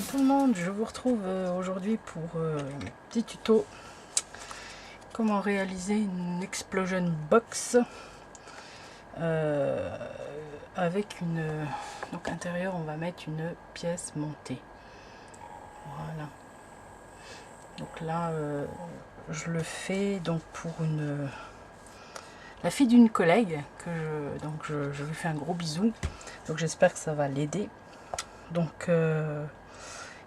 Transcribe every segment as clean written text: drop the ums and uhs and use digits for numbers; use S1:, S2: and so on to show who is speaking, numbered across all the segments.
S1: tout le monde, je vous retrouve aujourd'hui pour un petit tuto comment réaliser une explosion box avec une donc intérieur on va mettre une pièce montée. Voilà, donc là je le fais donc pour la fille d'une collègue que je lui fais un gros bisou, donc j'espère que ça va l'aider. Donc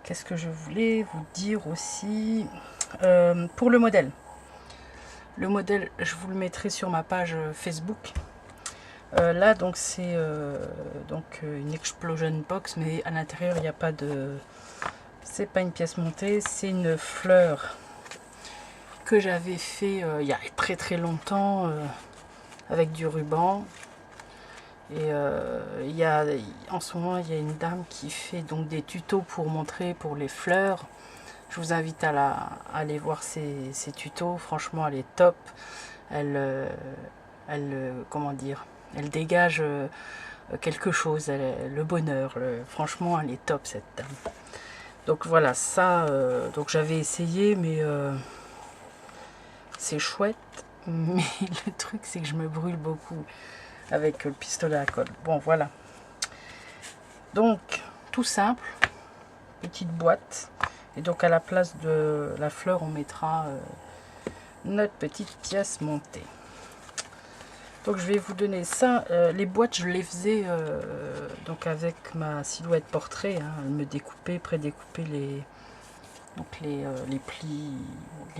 S1: qu'est-ce que je voulais vous dire aussi pour le modèle. Le modèle, je vous le mettrai sur ma page Facebook. Là, donc c'est une explosion box, mais à l'intérieur il n'y a pas de, c'est pas une pièce montée, c'est une fleur que j'avais fait il y a très très longtemps avec du ruban. Et en ce moment il y a une dame qui fait donc des tutos pour montrer pour les fleurs. Je vous invite à aller voir ses tutos, franchement elle est top. Comment dire, elle dégage quelque chose, le bonheur, franchement elle est top cette dame. Donc voilà, ça, donc j'avais essayé, mais c'est chouette, mais le truc c'est que je me brûle beaucoup avec le pistolet à colle. Bon voilà, donc tout simple, petite boîte, et donc à la place de la fleur on mettra notre petite pièce montée. Donc je vais vous donner ça. Les boîtes je les faisais donc avec ma silhouette portrait, hein. Elle me découpait, prédécoupait les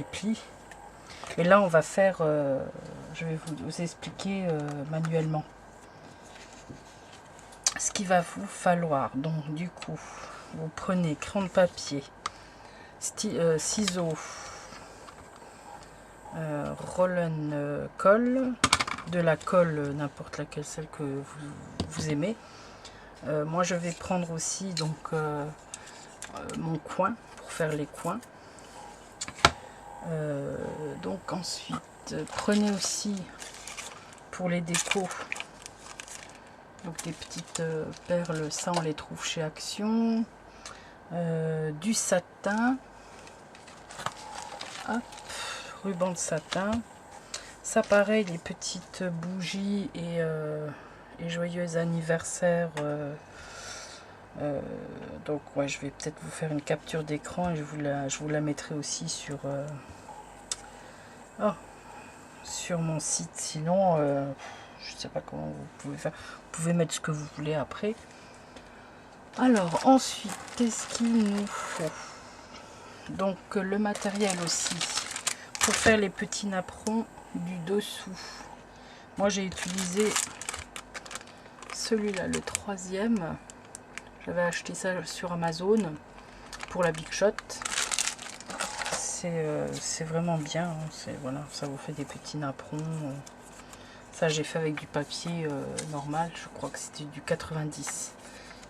S1: plis. Et là on va faire, je vais vous expliquer manuellement ce qu'il va vous falloir. Donc du coup vous prenez crayon de papier, ciseaux, roll-on colle, de la colle n'importe laquelle, celle que vous aimez. Moi je vais prendre aussi donc mon coin pour faire les coins. Donc ensuite prenez aussi pour les décos donc des petites perles, ça on les trouve chez Action, du satin, hop, ruban de satin, ça pareil, les petites bougies et joyeux anniversaire. Donc ouais, je vais peut-être vous faire une capture d'écran et je vous la mettrai aussi sur sur mon site. Sinon je sais pas comment vous pouvez faire, vous pouvez mettre ce que vous voulez après. Alors ensuite, qu'est-ce qu'il nous faut? Donc le matériel aussi pour faire les petits napperons du dessous. Moi j'ai utilisé celui-là, le 3e. J'avais acheté ça sur Amazon pour la Big Shot. C'est vraiment bien, hein. Voilà, ça vous fait des petits napperons. Ça j'ai fait avec du papier normal, je crois que c'était du 90.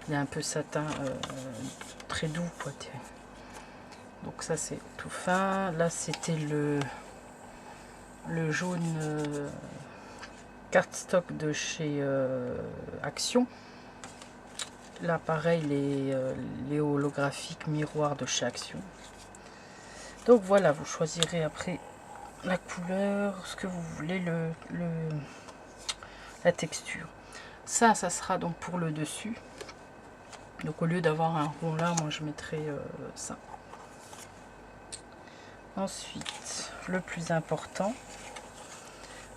S1: Il est un peu satin, très doux quoi. Donc ça c'est tout fin. Là c'était le jaune cardstock de chez Action. Là pareil, les holographiques miroirs de chez Action. Donc voilà, vous choisirez après la couleur, ce que vous voulez, la texture. Ça sera donc pour le dessus. Donc au lieu d'avoir un rond là, moi je mettrai ça. Ensuite, le plus important,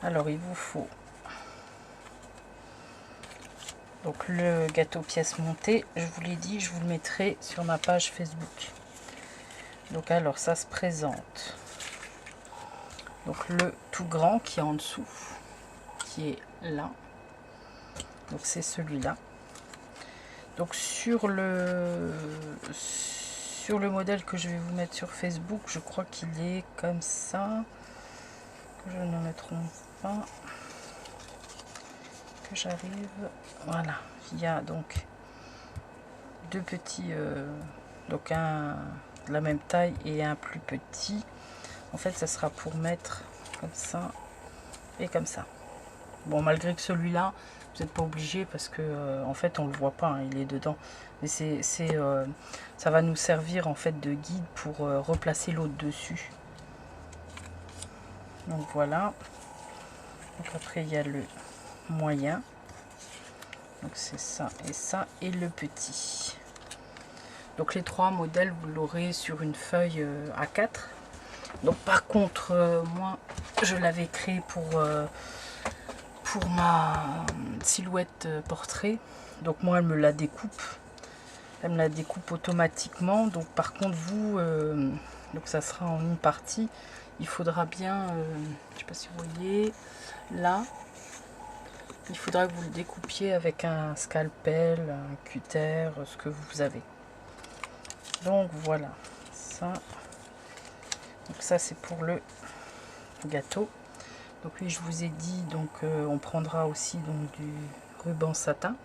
S1: alors il vous faut donc le gâteau pièce montée. Je vous l'ai dit, je vous le mettrai sur ma page Facebook. Donc alors ça se présente. Donc le tout grand qui est en dessous, qui est là. Donc c'est celui-là. Donc sur le modèle que je vais vous mettre sur Facebook, je crois qu'il est comme ça. Que je ne me trompe pas. Que j'arrive. Voilà. Il y a donc deux petits, donc un de la même taille et un plus petit. En fait, ça sera pour mettre comme ça et comme ça. Bon, malgré que celui-là, vous n'êtes pas obligé parce que en fait on le voit pas, hein, il est dedans. Mais ça va nous servir en fait de guide pour replacer l'autre dessus. Donc voilà. Donc après il y a le moyen. Donc c'est ça et le petit. Donc les trois modèles vous l'aurez sur une feuille A4. Donc par contre moi je l'avais créé pour ma silhouette portrait. Donc moi elle me la découpe. Elle me la découpe automatiquement. Donc par contre vous, donc ça sera en une partie. Il faudra bien, je sais pas si vous voyez, là, il faudra que vous le découpiez avec un scalpel, un cutter, ce que vous avez. Donc voilà, ça. Donc ça c'est pour le gâteau. Donc oui, je vous ai dit, donc on prendra aussi donc du ruban satin.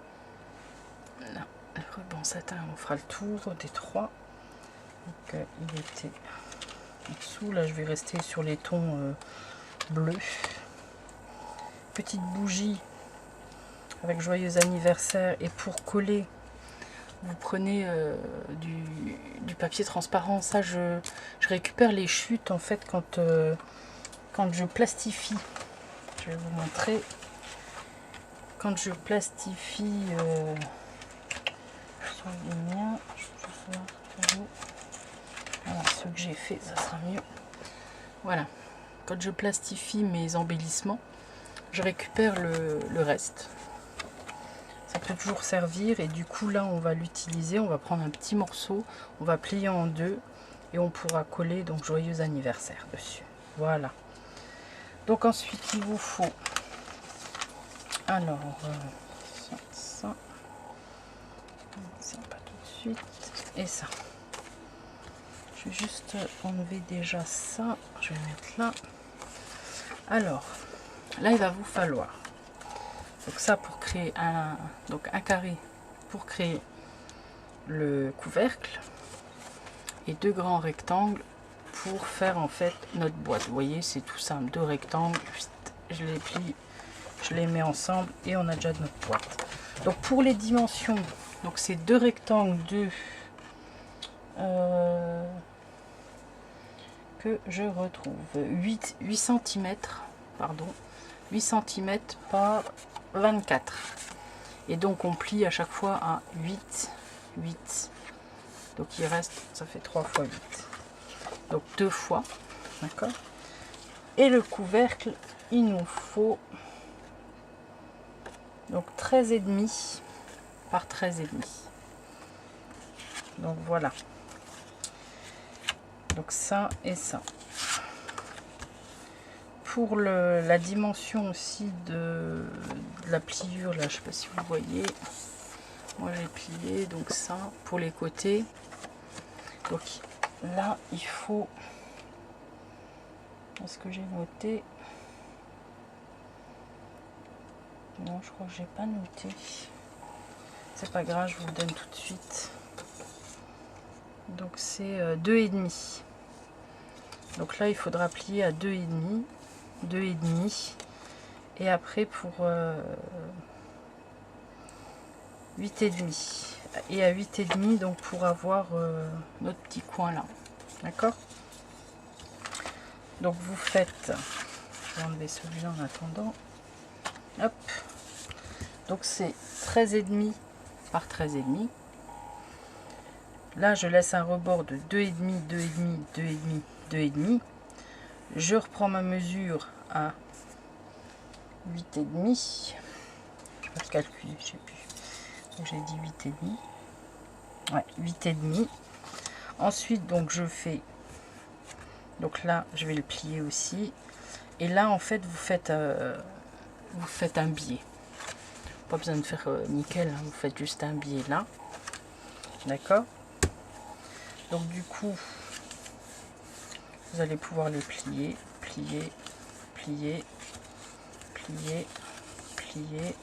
S1: Là, le ruban satin, on fera le tour des trois. Donc il était en dessous. Là, je vais rester sur les tons bleus. Petite bougie avec joyeux anniversaire. Et pour coller, vous prenez du papier transparent. Ça, je récupère les chutes en fait quand je plastifie. Je vais vous montrer. Quand je plastifie sur les miens, voilà, ce que j'ai fait, ça sera mieux. Voilà, quand je plastifie mes embellissements, je récupère le reste. Ça peut toujours servir et du coup là on va l'utiliser, on va prendre un petit morceau, on va plier en deux et on pourra coller donc joyeux anniversaire dessus. Voilà. Donc ensuite il vous faut alors ça pas tout de suite et ça. Je vais juste enlever déjà ça, je vais mettre là. Alors là il va vous falloir donc ça pour créer un carré pour créer le couvercle et deux grands rectangles pour faire en fait notre boîte. Vous voyez, c'est tout simple, deux rectangles, je les plie, je les mets ensemble et on a déjà notre boîte. Donc pour les dimensions, donc c'est deux rectangles de que je retrouve 8 cm, pardon, 8 cm par 24. Et donc on plie à chaque fois à 8. Donc il reste, ça fait 3 fois 8. Donc 2 fois, d'accord. Et le couvercle, il nous faut donc 13,5 par 13,5. Donc voilà. Donc ça et ça. Pour la dimension aussi de la pliure, là, je sais pas si vous voyez. Moi j'ai plié donc ça pour les côtés. Donc là il faut, est-ce que j'ai noté? Non, je crois que j'ai pas noté. C'est pas grave, je vous le donne tout de suite. Donc c'est 2,5. Donc là il faudra plier à 2,5. 2,5 et après pour 8,5 et à 8,5 donc pour avoir notre petit coin là, d'accord. Donc vous faites, je vais enlever celui-là en attendant, hop, donc c'est 13,5 par 13,5. Là je laisse un rebord de 2,5, 2,5, 2,5, 2,5. Je reprends ma mesure à 8,5. Je vais calculer, je sais plus. J'ai dit 8,5. Ouais, 8,5. Ensuite, donc je fais. Donc là, je vais le plier aussi. Et là, en fait, vous faites un biais. Pas besoin de faire nickel, hein, vous faites juste un biais là. D'accord. Donc du coup, vous allez pouvoir les plier, plier, plier, plier, plier,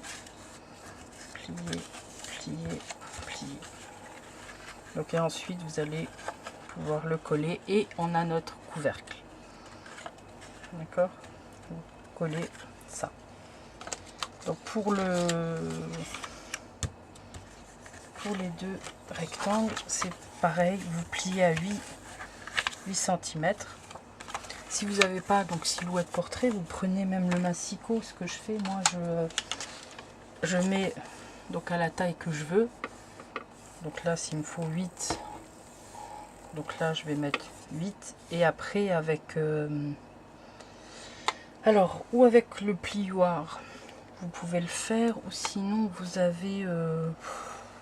S1: plier, plier, plier. Donc et ensuite vous allez pouvoir le coller et on a notre couvercle. D'accord. Vous collez ça. Donc pour les deux rectangles, c'est pareil, vous pliez à 8 cm. Si vous n'avez pas donc silhouette portrait, vous prenez même le massicot. Ce que je fais, moi, je mets donc à la taille que je veux. Donc là, s'il me faut 8, donc là, je vais mettre 8. Et après, avec alors, ou avec le plioir, vous pouvez le faire, ou sinon vous avez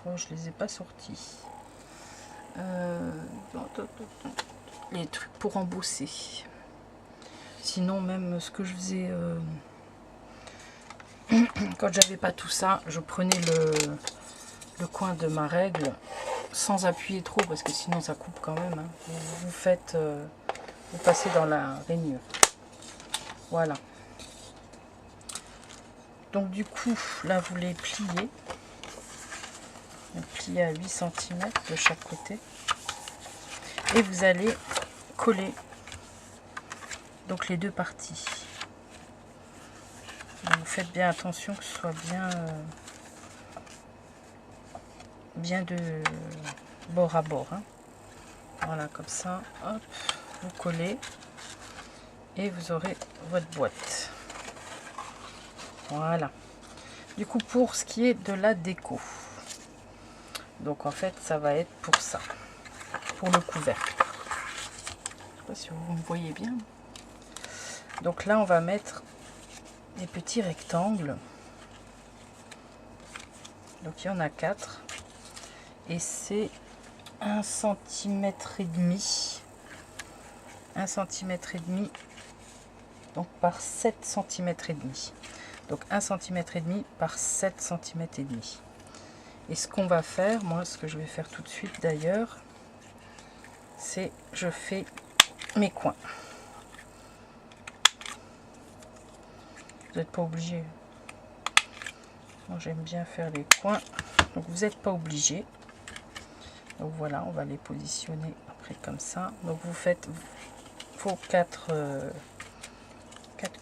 S1: oh, je les ai pas sortis, les trucs pour embosser. Sinon, même ce que je faisais quand j'avais pas tout ça, je prenais le coin de ma règle sans appuyer trop, parce que sinon ça coupe quand même, hein. Vous faites vous passez dans la rainure. Voilà. Donc du coup, là vous les pliez. Vous pliez à 8 cm de chaque côté. Et vous allez coller donc les deux parties. Donc, vous faites bien attention que ce soit bien de bord à bord, hein. Voilà, comme ça, hop, vous collez et vous aurez votre boîte. Voilà. Du coup, pour ce qui est de la déco, donc en fait ça va être pour ça, pour le couvercle. Je sais pas si vous me voyez bien. Donc là on va mettre des petits rectangles. Donc il y en a 4 et c'est 1,5 cm, 1,5 cm donc par 7 cm et demi. Donc 1,5 cm par 7 cm et demi. Et ce qu'on va faire, moi ce que je vais faire tout de suite d'ailleurs, c'est je fais mes coins. Vous n'êtes pas obligé. Moi j'aime bien faire les coins. Donc vous n'êtes pas obligé. Donc voilà, on va les positionner après comme ça. Donc vous faites vos 4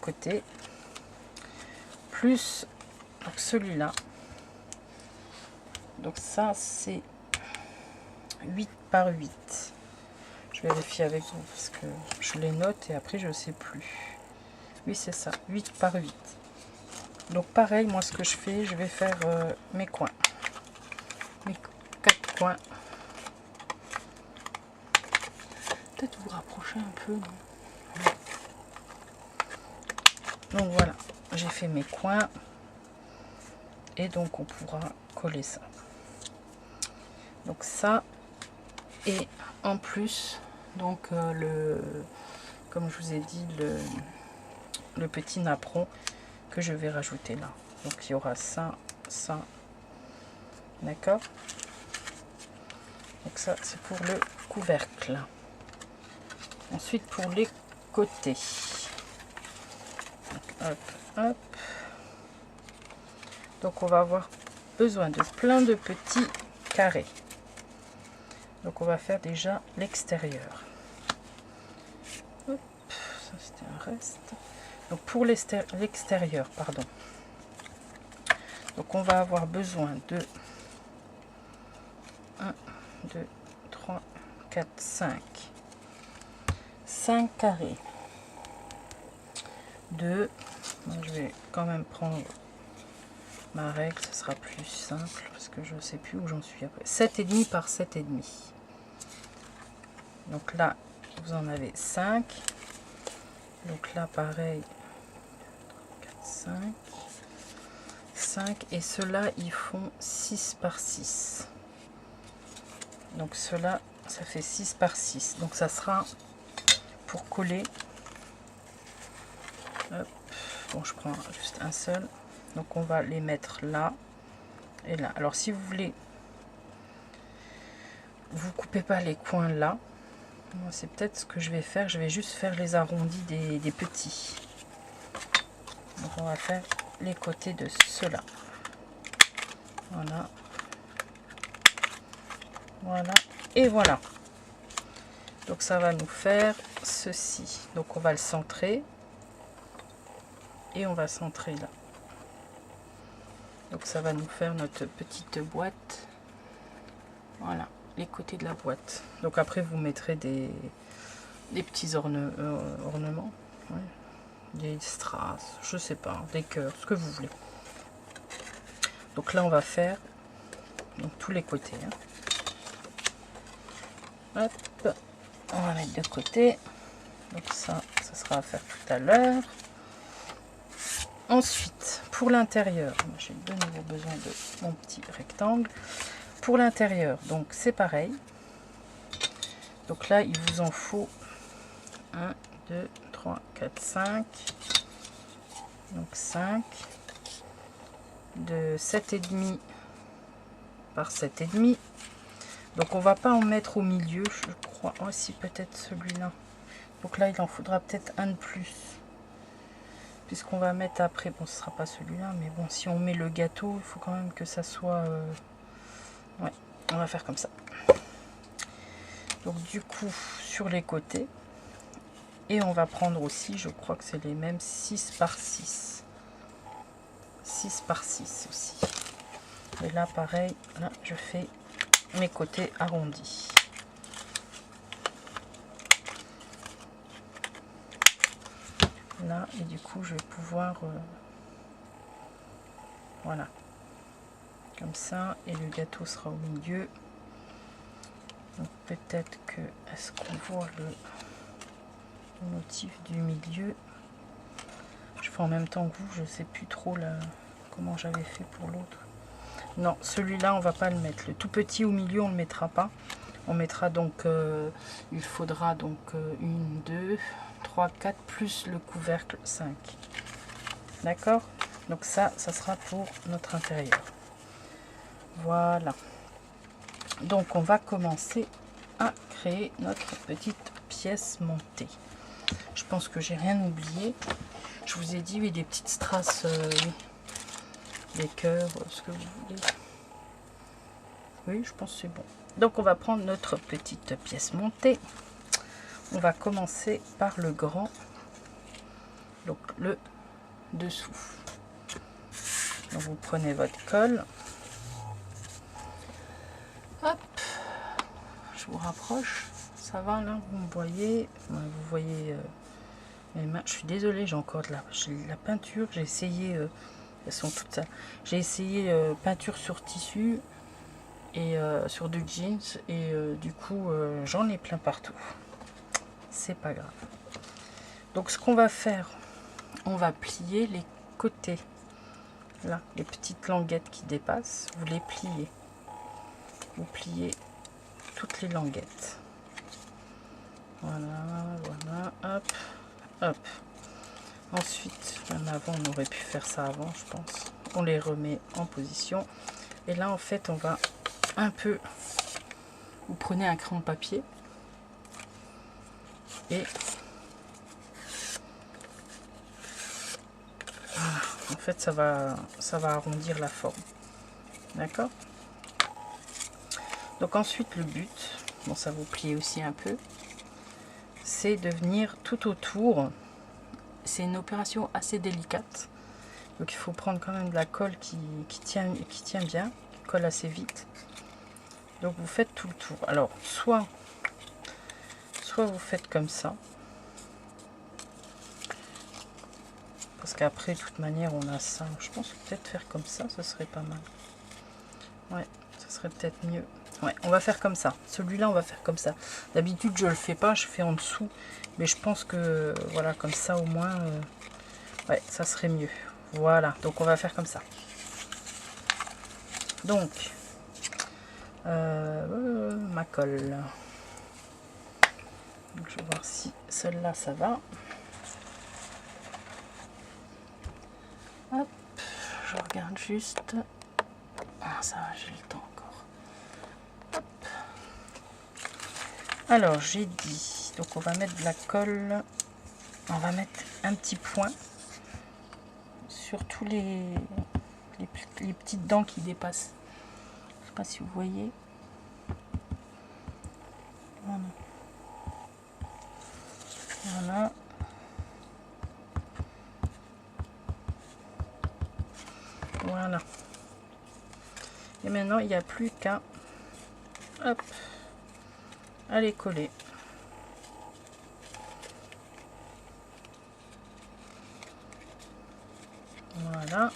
S1: côtés. Plus celui-là. Donc ça c'est 8 par 8. Je vérifie avec vous parce que je les note et après je ne sais plus. Oui c'est ça, 8 par 8. Donc pareil, moi ce que je fais, je vais faire mes coins. Mes 4 coins. Peut-être vous rapprocher un peu. Donc voilà, j'ai fait mes coins. Et donc on pourra coller ça. Donc ça. Et en plus, donc comme je vous ai dit, le petit napperon que je vais rajouter là. Donc il y aura ça, ça. D'accord? Donc ça c'est pour le couvercle. Ensuite pour les côtés. Donc, hop, hop. Donc on va avoir besoin de plein de petits carrés. Donc on va faire déjà l'extérieur. Ça c'était un reste. Donc pour l'extérieur, pardon. Donc on va avoir besoin de 1, 2, 3, 4, 5. 5 carrés. 2. Je vais quand même prendre ma règle, ce sera plus simple parce que je ne sais plus où j'en suis après. 7,5 par 7,5. Donc là, vous en avez 5. Donc là, pareil, 4, 5. 5. Et ceux-là, ils font 6 par 6. Donc cela, ça fait 6 par 6. Donc ça sera pour coller. Hop. Bon, je prends juste un seul. Donc on va les mettre là et là. Alors si vous voulez, vous coupez pas les coins là. Moi c'est peut-être ce que je vais faire. Je vais juste faire les arrondis des petits. Donc on va faire les côtés de ceux-là. Voilà. Voilà. Et voilà. Donc ça va nous faire ceci. Donc on va le centrer. Et on va centrer là. Donc ça va nous faire notre petite boîte. Voilà, les côtés de la boîte. Donc après vous mettrez des petits ornements. Ouais. Des strass, je sais pas, des cœurs, ce que vous voulez. Donc là on va faire donc, tous les côtés. Hein. Hop, on va mettre de côté. Donc ça sera à faire tout à l'heure. Ensuite, pour l'intérieur, j'ai de nouveau besoin de mon petit rectangle. Pour l'intérieur, donc c'est pareil. Donc là, il vous en faut 1, 2, 3, 4, 5. Donc 5 de 7,5 par 7,5. Donc on va pas en mettre au milieu, je crois. Oh si, peut-être celui-là. Donc là, il en faudra peut-être un de plus. Puisqu'on va mettre après, bon ce sera pas celui-là, mais bon, si on met le gâteau, il faut quand même que ça soit... Ouais, on va faire comme ça. Donc du coup, sur les côtés, et on va prendre aussi, je crois que c'est les mêmes 6 par 6. 6 par 6 aussi. Et là, pareil, là, je fais mes côtés arrondis. Là, et du coup, je vais pouvoir... voilà. Comme ça, et le gâteau sera au milieu. Donc peut-être que... Est-ce qu'on voit le motif du milieu? Je fais en même temps que vous, je sais plus trop là, comment j'avais fait pour l'autre. Non, celui-là, on va pas le mettre. Le tout petit au milieu, on le mettra pas. On mettra donc... il faudra donc 1, 2, 3, 4, plus le couvercle 5. D'accord? Donc ça sera pour notre intérieur. Voilà. Donc on va commencer à créer notre petite pièce montée. Je pense que j'ai rien oublié. Je vous ai dit, oui, des petites strass, des cœurs, ce que vous voulez. Oui, je pense que c'est bon. Donc on va prendre notre petite pièce montée. On va commencer par le grand, donc le dessous. Donc vous prenez votre colle. Hop, je vous rapproche. Ça va là, vous me voyez. Vous voyez mes mains. Je suis désolée, j'ai encore de la peinture. J'ai essayé, elles sont toutes ça. J'ai essayé peinture sur tissu et sur du jeans et du coup j'en ai plein partout. C'est pas grave. Donc ce qu'on va faire, on va plier les côtés. Là, les petites languettes qui dépassent, vous les pliez. Vous pliez toutes les languettes. Voilà, voilà, hop, hop. Ensuite, même avant, on aurait pu faire ça avant, je pense. On les remet en position. Et là, en fait, on va un peu... Vous prenez un crayon de papier. Et... Voilà. En fait, ça va arrondir la forme. D'accord? Donc ensuite, le but, bon, ça vous plie aussi un peu, c'est de venir tout autour. C'est une opération assez délicate. Donc il faut prendre quand même de la colle qui tient bien, qui colle assez vite. Donc vous faites tout le tour. Alors soit vous faites comme ça. Parce qu'après, de toute manière, on a ça. Je pense que peut-être faire comme ça, ce serait pas mal. Ouais, ce serait peut-être mieux. Ouais, on va faire comme ça. Celui-là, on va faire comme ça. D'habitude, je le fais pas, je fais en dessous. Mais je pense que, voilà, comme ça, au moins, ouais, ça serait mieux. Voilà, donc on va faire comme ça. Donc, ma colle. Donc, je vais voir si celle-là, ça va. Hop, je regarde juste. Ah, ça va, j'ai le temps encore. Hop. Alors, j'ai dit, donc on va mettre de la colle. On va mettre un petit point sur tous les petites dents qui dépassent. Je sais pas si vous voyez. Voilà. Voilà. Voilà. maintenant il n'y a plus qu'à les coller. Voilà.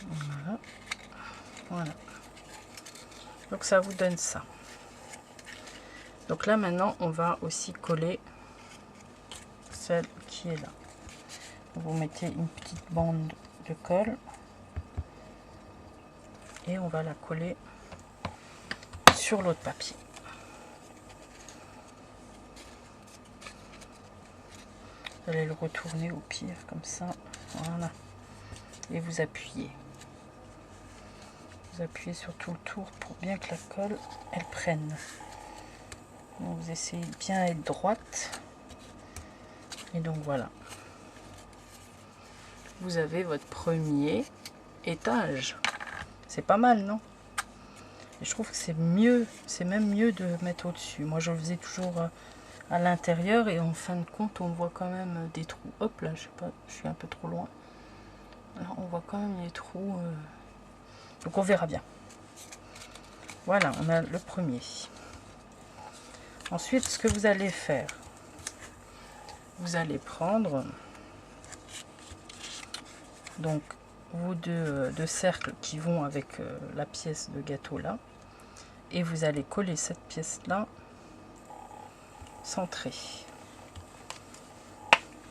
S1: Voilà. Voilà. Donc ça vous donne ça. Donc là maintenant on va aussi coller celle qui est là. Vous mettez une petite bande de colle et on va la coller sur l'autre papier. Vous allez le retourner au pire comme ça, voilà, et vous appuyez. Vous appuyez sur tout le tour pour bien que la colle elle prenne. Donc vous essayez de bien être droite et donc voilà. Vous avez votre premier étage. C'est pas mal, non? Et je trouve que c'est mieux, c'est même mieux de mettre au-dessus. Moi je le faisais toujours à l'intérieur et en fin de compte on voit quand même des trous. Hop là, je sais pas, je suis un peu trop loin. Alors, on voit quand même les trous. Donc on verra bien. Voilà, on a le premier. Ensuite, ce que vous allez faire, vous allez prendre donc vos deux cercles qui vont avec la pièce de gâteau là, et vous allez coller cette pièce là centrée.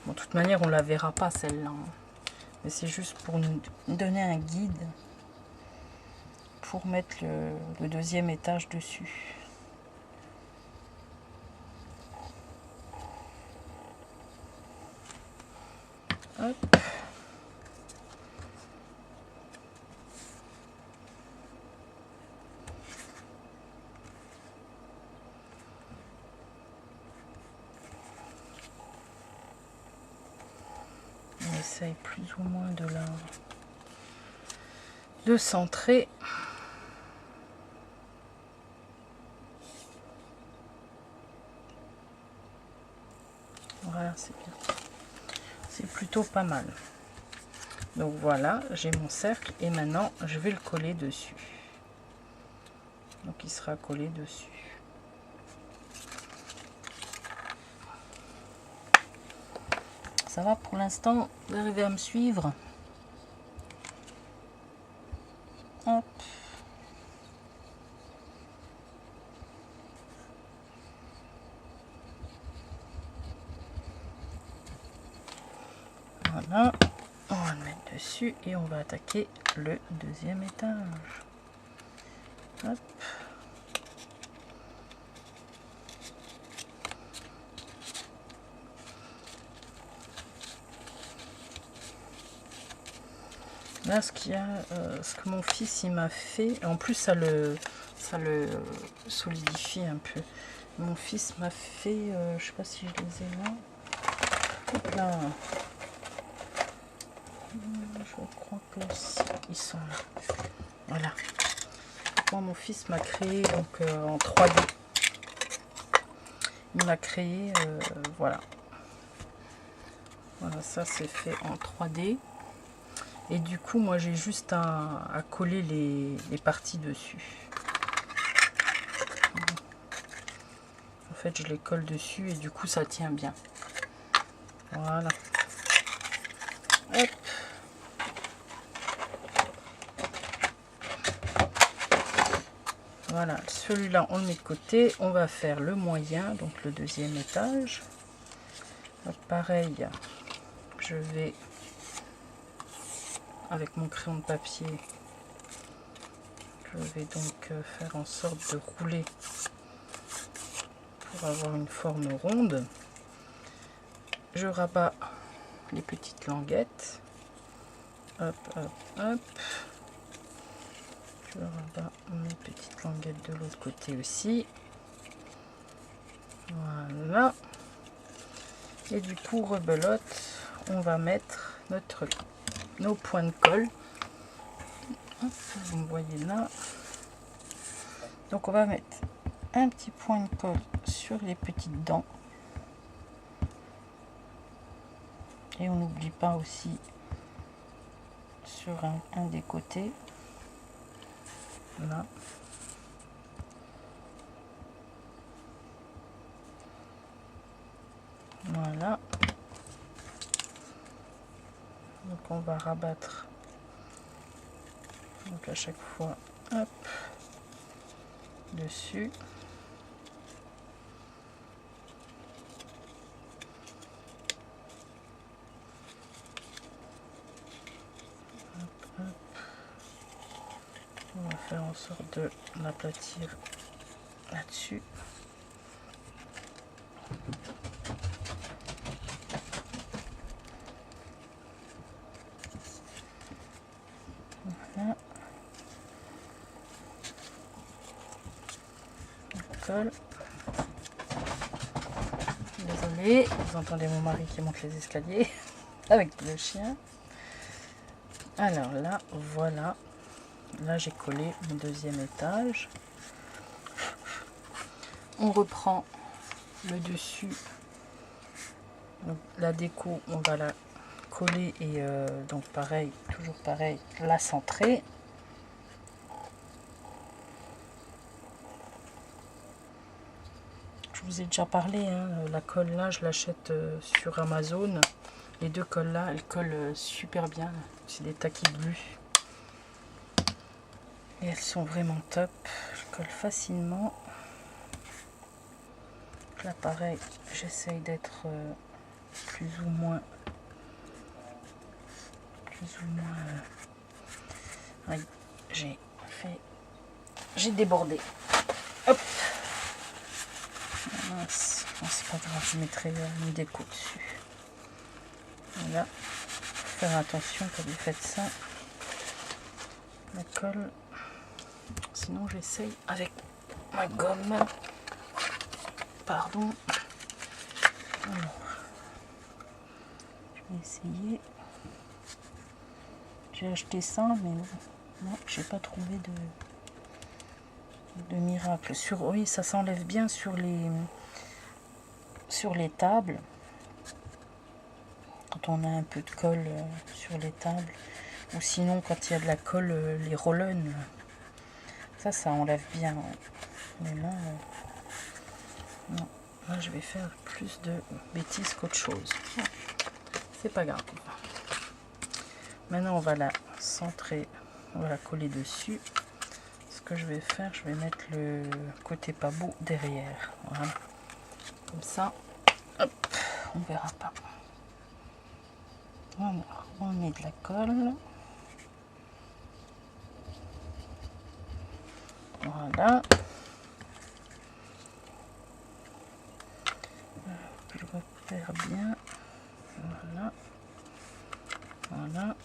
S1: Bon, de toute manière on la verra pas celle-là, hein. Mais c'est juste pour nous donner un guide pour mettre le deuxième étage dessus. Hop. On essaye plus ou moins de centrer. Voilà, c'est bien. C'est plutôt pas mal. Donc voilà, j'ai mon cercle et maintenant je vais le coller dessus. Donc il sera collé dessus. Ça va pour l'instant? Vous arrivez à me suivre? Hop. Voilà, on va le mettre dessus et on va attaquer le deuxième étage. Hop. Là, ce que mon fils il m'a fait, en plus ça le solidifie un peu. Mon fils m'a fait, je sais pas si je les ai là. Hop là. Je crois que si, ils sont là. Voilà. Moi, mon fils m'a créé donc en 3D. Il m'a créé, voilà. Voilà, ça c'est fait en 3D. Et du coup, moi j'ai juste à coller les parties dessus. En fait, je les colle dessus et du coup, ça tient bien. Voilà. Hop. Voilà, celui-là, on le met de côté. On va faire le moyen, donc le deuxième étage. Donc, pareil, je vais, avec mon crayon de papier, je vais donc faire en sorte de rouler pour avoir une forme ronde. Je rabats les petites languettes. Hop, hop, hop. Je rabats mes petites languettes de l'autre côté aussi. Voilà. Et du coup, rebelote, on va mettre nos points de colle. Hop, vous me voyez là. Donc on va mettre un petit point de colle sur les petites dents. Et on n'oublie pas aussi sur un des côtés. Là. Voilà. Donc on va rabattre. Donc à chaque fois, hop, dessus. Hop, hop. On va faire en sorte de l'aplatir là-dessus. Voilà. On colle. Désolée, vous entendez mon mari qui monte les escaliers avec le chien. Alors là, voilà. Là, j'ai collé mon deuxième étage. On reprend le dessus. Donc, la déco, on va la coller et donc pareil, toujours pareil, la centrer. Je vous ai déjà parlé, hein, la colle là, je l'achète sur Amazon. Les deux colles là, elles collent super bien. C'est des taquis bleus. Et elles sont vraiment top. Je colle facilement. Là pareil, j'essaye d'être plus ou moins oui, j'ai débordé. Hop. Mince. Bon, c'est pas grave, je mettrai une déco dessus. Voilà. Faut faire attention quand vous faites ça. La colle. Sinon j'essaye avec ma gomme. Pardon. Alors, je vais essayer. J'ai acheté ça, mais non, j'ai pas trouvé de miracle. Oui, ça s'enlève bien sur les tables. Quand on a un peu de colle sur les tables. Ou sinon, quand il y a de la colle, les roll-on. Ça enlève bien. Mais là, non. Là, je vais faire plus de bêtises qu'autre chose. C'est pas grave. Maintenant, on va la centrer. On va la coller dessus. Ce que je vais faire, je vais mettre le côté pas beau derrière. Voilà. Comme ça, hop, on verra pas. Voilà, on met de la colle. Voilà. Je repère bien. Voilà. Voilà.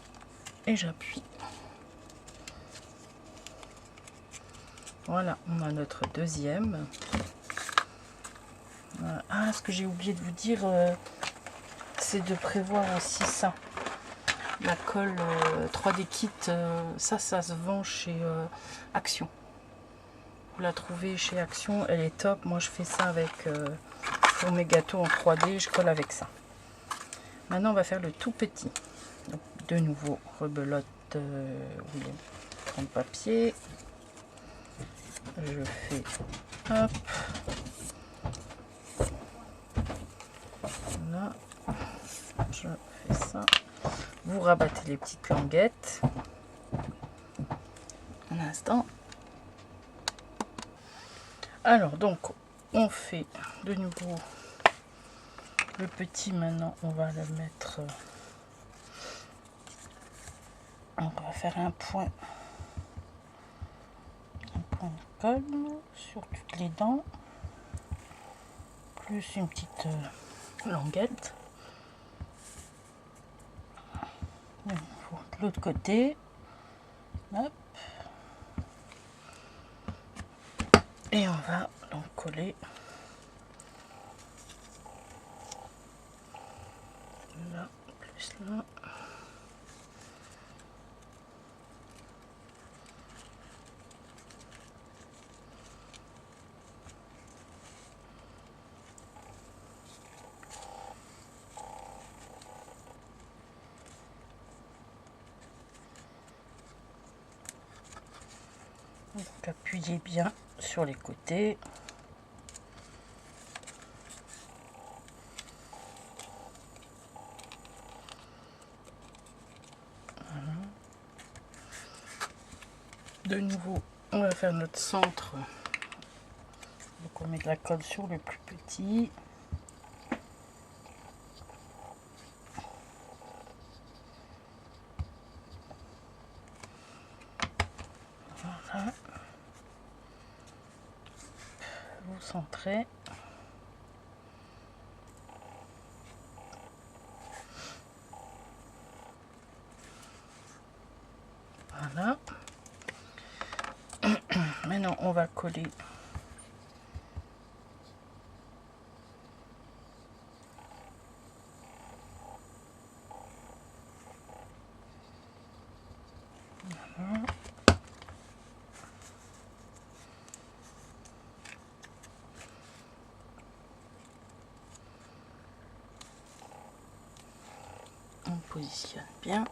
S1: Et j'appuie. Voilà, on a notre deuxième. Voilà. Ah, ce que j'ai oublié de vous dire, c'est de prévoir aussi ça. La colle 3D Kit, ça se vend chez Action. Vous la trouvez chez Action, elle est top. Moi, je fais ça avec pour mes gâteaux en 3D, je colle avec ça. Maintenant, on va faire le tout petit. Donc, de nouveau, rebelote de papier. Je fais hop. Là, je fais ça. Vous rabattez les petites languettes. Un instant. Alors, donc, on fait de nouveau le petit. Maintenant, on va le mettre. On va faire un point de colle sur toutes les dents. Plus une petite languette. De l'autre côté. Hop. Et on va donc coller là, plus là. Donc appuyez bien sur les côtés. Voilà. De nouveau, on va faire notre centre. Donc on met de la colle sur le plus petit. Voilà. Vous centrez. Voilà. Maintenant, on va coller voilà. On positionne bien.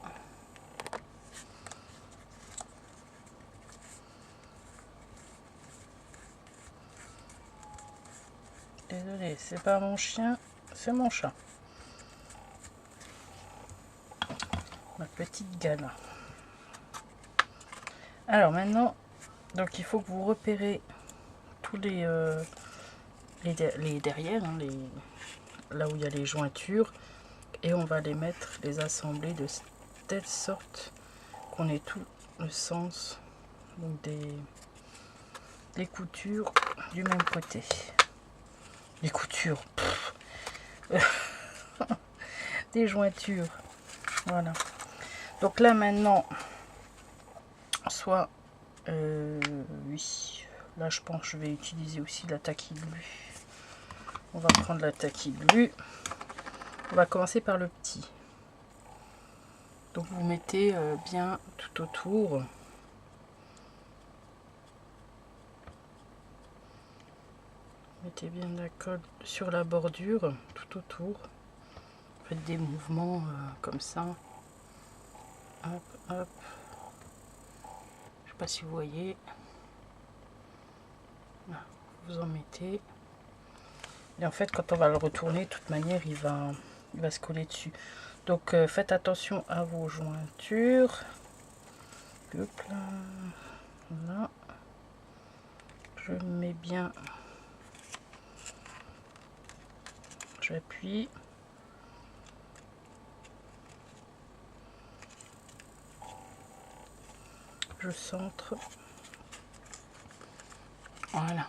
S1: Désolée, c'est pas mon chien, c'est mon chat. Ma petite gale. Alors maintenant, donc il faut que vous repérez tous les derrière, hein, là où il y a les jointures, et on va les mettre, les assembler de telle sorte qu'on ait tout le sens, donc des coutures du même côté. Les coutures, des jointures, voilà. Donc là maintenant, soit oui, là je pense que je vais utiliser aussi la tacky glue. On va prendre la tacky glue. On va commencer par le petit. Donc vous mettez bien tout autour. Mettez bien la colle sur la bordure, tout autour. Faites des mouvements comme ça. Hop, hop. Je sais pas si vous voyez. Là, vous en mettez. Et en fait, quand on va le retourner, de toute manière, il va se coller dessus. Donc, faites attention à vos jointures. Hop là. Voilà. Je mets bien. J'appuie. Je centre. Voilà.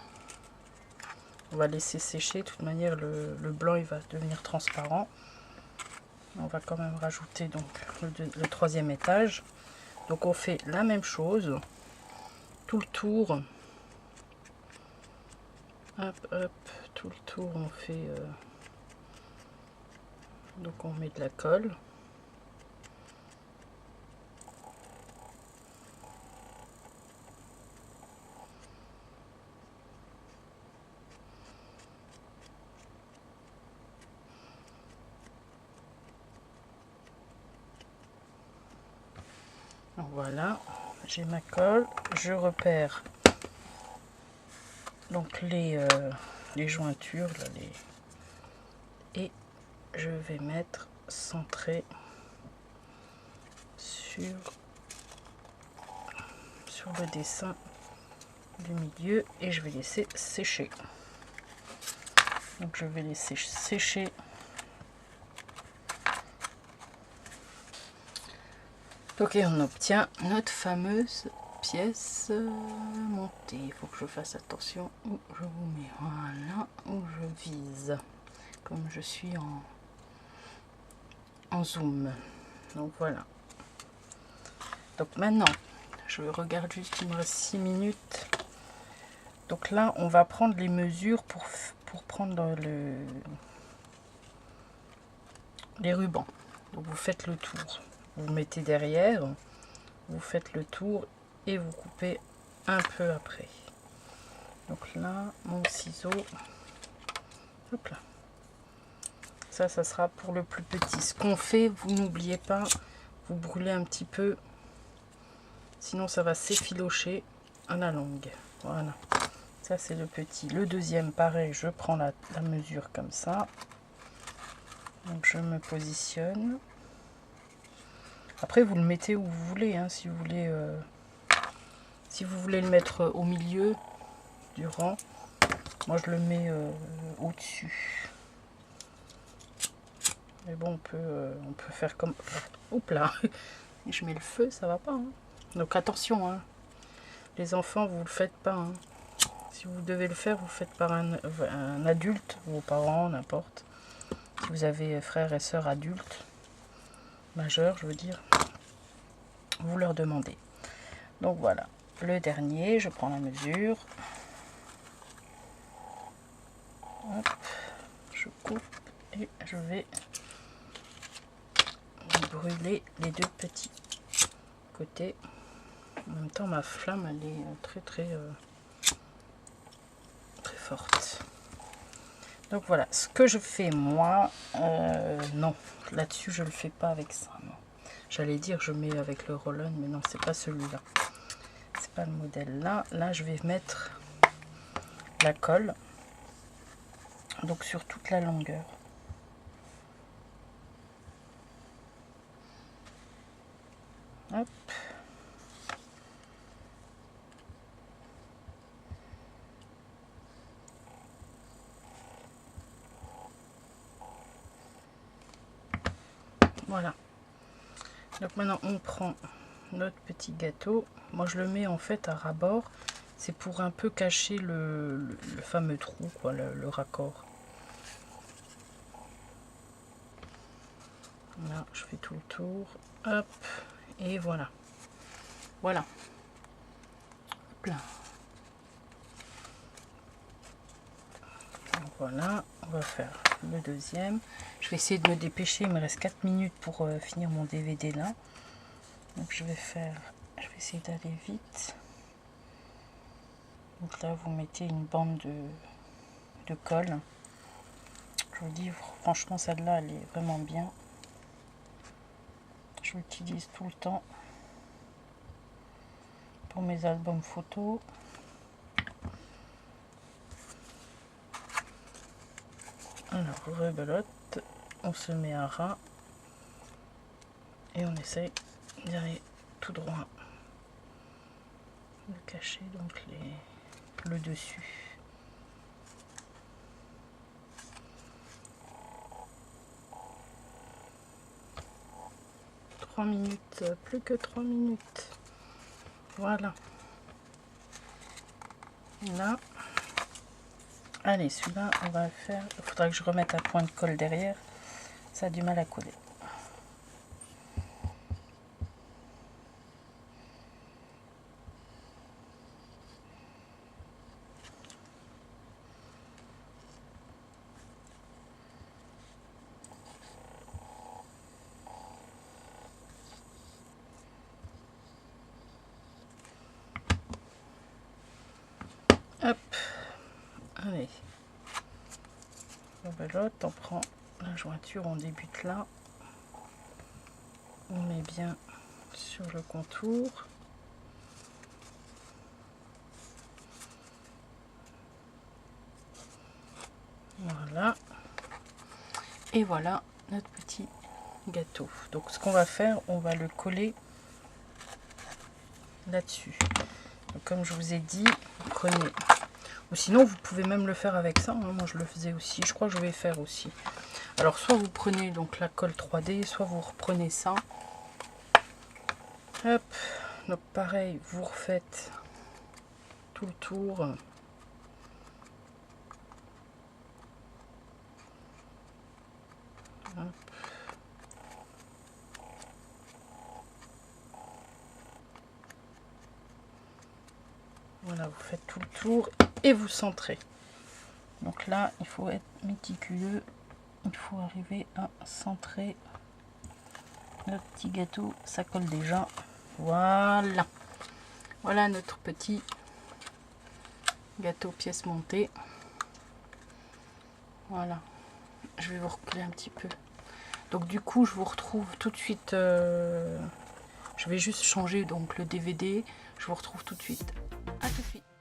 S1: On va laisser sécher. De toute manière, le blanc il va devenir transparent. On va quand même rajouter donc le troisième étage. Donc on fait la même chose tout le tour. Hop, hop, tout le tour on fait. Donc on met de la colle. Voilà, j'ai ma colle, je repère donc les jointures là, et je vais mettre centré sur le dessin du milieu et je vais laisser sécher. Donc je vais laisser sécher. Donc et on obtient notre fameuse pièce montée. Il faut que je fasse attention où je vous mets. Voilà, où je vise. Comme je suis en zoom. Donc voilà. Donc maintenant, je regarde juste, il me reste 6 minutes. Donc là, on va prendre les mesures pour prendre les rubans. Donc vous faites le tour. Vous mettez derrière, vous faites le tour et vous coupez un peu après. Donc là, mon ciseau, hop là. Ça sera pour le plus petit. Ce qu'on fait, vous n'oubliez pas, vous brûlez un petit peu, sinon ça va s'effilocher. à la longue. Voilà, ça c'est le petit. Le deuxième, pareil, je prends la mesure comme ça. Donc je me positionne. Après vous le mettez où vous voulez, hein, si vous voulez le mettre au milieu du rang. Moi je le mets au-dessus. Mais bon, on peut faire comme... Oups là, je mets le feu, ça va pas. Hein. Donc attention, hein. Les enfants, vous le faites pas. Hein. Si vous devez le faire, vous le faites par un adulte, vos parents, n'importe. Si vous avez frères et sœurs adultes, majeurs, je veux dire, vous leur demandez. Donc voilà, le dernier, je prends la mesure. Hop, je coupe et je vais brûler les deux petits côtés. En même temps, ma flamme, elle est très forte. Donc voilà, ce que je fais moi, non, là-dessus je le fais pas avec ça. J'allais dire je mets avec le roll-on, mais non, c'est pas celui-là. C'est pas le modèle là. Là, je vais mettre la colle, donc sur toute la longueur. Hop. Voilà. Donc maintenant on prend notre petit gâteau. Moi je le mets en fait à ras-bord. C'est pour un peu cacher le fameux trou, quoi, le raccord. Là, je fais tout le tour. Hop. Et voilà. Voilà. Hop là. Donc voilà, on va faire le deuxième. Je vais essayer de me dépêcher, il me reste 4 minutes pour finir mon DVD là. Donc je vais essayer d'aller vite. Donc là vous mettez une bande de colle. Je vous dis franchement celle-là elle est vraiment bien. Je l'utilise tout le temps pour mes albums photos. Alors rebelote, on se met à ras et on essaye d'aller tout droit de cacher donc le dessus. Minutes, plus que 3 minutes. Voilà. Là. Allez, celui-là, on va le faire. Il faudra que je remette un point de colle derrière. Ça a du mal à coller. Hop, allez, rebelote, on prend la jointure, on débute là, on met bien sur le contour, voilà, et voilà notre petit gâteau. Donc ce qu'on va faire, on va le coller là-dessus. Comme je vous ai dit, vous prenez, ou sinon vous pouvez même le faire avec ça, hein. Moi je le faisais aussi, je crois que je vais faire aussi. Alors soit vous prenez donc la colle 3D, soit vous reprenez ça. Hop, donc pareil, vous refaites tout le tour. Hop. Voilà, vous faites tout le tour et vous centrez. Donc là, il faut être méticuleux. Il faut arriver à centrer notre petit gâteau. Ça colle déjà. Voilà. Voilà notre petit gâteau pièce montée. Voilà. Je vais vous reculer un petit peu. Donc du coup, je vous retrouve tout de suite. Je vais juste changer donc le DVD. Je vous retrouve tout de suite. suffit.